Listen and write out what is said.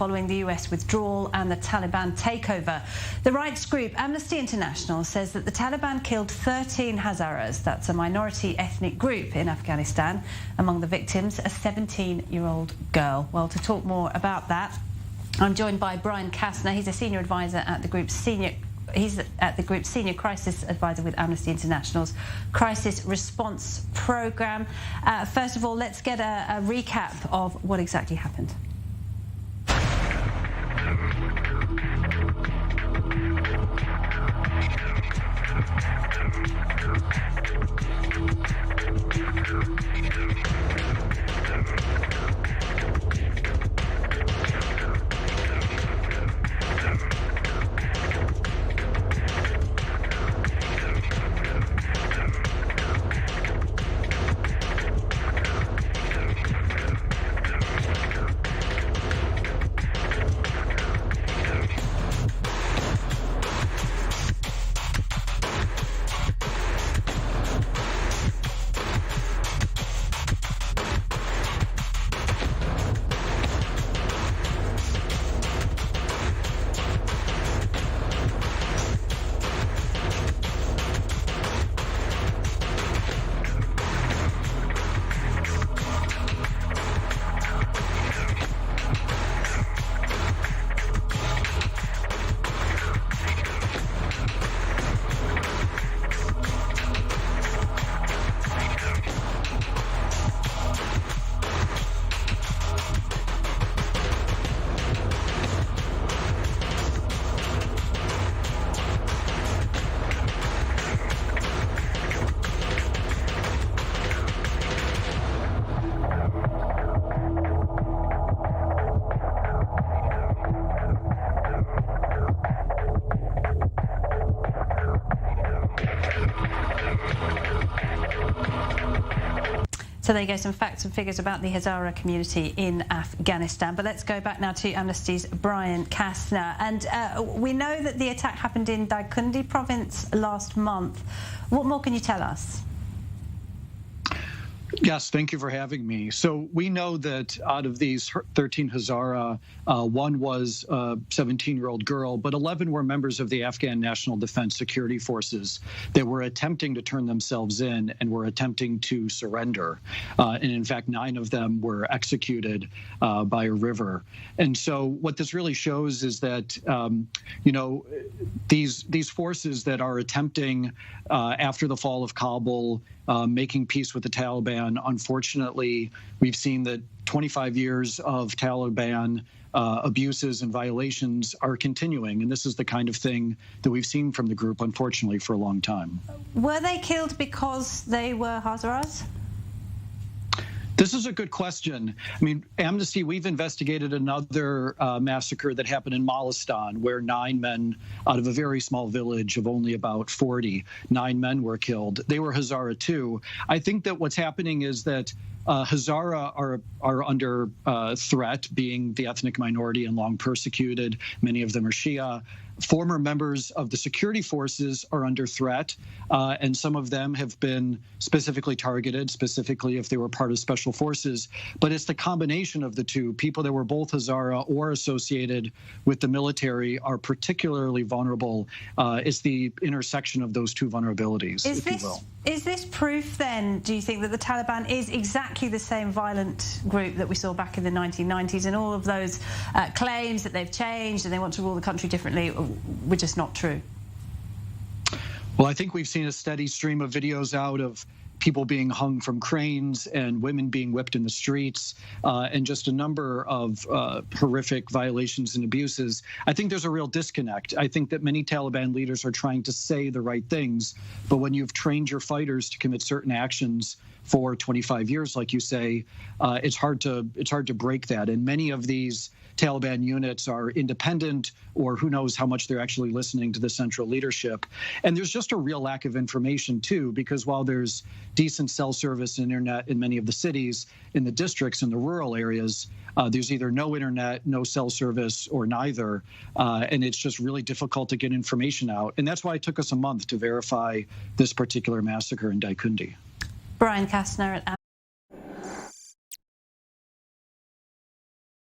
following the US withdrawal and the Taliban takeover. The rights group Amnesty International says that the Taliban killed 13 Hazars, that's a minority ethnic group in Afghanistan. Among the victims, a 17-year-old girl. Well, to talk more about that, I'm joined by Brian Kastner. He's a senior advisor at the group's senior crisis advisor with Amnesty International's crisis response program. First of all, let's get a recap of what exactly happened. So there you go, some facts and figures about the Hazara community in Afghanistan. But let's go back now to Amnesty's Brian Kastner. And we know that the attack happened in Daikundi province last month. What more can you tell us? Yes, thank you for having me. So we know that out of these 13 Hazara, one was a 17-year-old girl, but 11 were members of the Afghan National Defense Security Forces that were attempting to turn themselves in and were attempting to surrender. And in fact, 9 of them were executed by a river. And so what this really shows is that, these forces that are attempting after the fall of Kabul, making peace with the Taliban. Unfortunately, we've seen that 25 years of Taliban abuses and violations are continuing. And this is the kind of thing that we've seen from the group, unfortunately, for a long time. Were they killed because they were Hazars? This is a good question. I mean, Amnesty, we've investigated another massacre that happened in Molistan, where 9 men out of a very small village of only about 40, 9 men were killed. They were Hazara too. I think that what's happening is that Hazara are under threat, being the ethnic minority and long persecuted. Many of them are Shia. Former members of the security forces are under threat, and some of them have been specifically targeted, specifically if they were part of special forces. But it's the combination of the two. People that were both Hazara or associated with the military are particularly vulnerable. It's the intersection of those two vulnerabilities, if you will. Is this proof, then, do you think, that the Taliban is exactly the same violent group that we saw back in the 1990s, and all of those claims that they've changed and they want to rule the country differently were just not true? Well, I think we've seen a steady stream of videos out of people being hung from cranes and women being whipped in the streets, and just a number of horrific violations and abuses. I think there's a real disconnect. I think that many Taliban leaders are trying to say the right things, but when you've trained your fighters to commit certain actions for 25 years, like you say, it's hard to break that. And many of these Taliban units are independent, or who knows how much they're actually listening to the central leadership. And there's just a real lack of information, too, because while there's decent cell service and internet in many of the cities, in the districts, in the rural areas, there's either no internet, no cell service, or neither. And it's just really difficult to get information out. And that's why it took us a month to verify this particular massacre in Daikundi. Brian Kastner at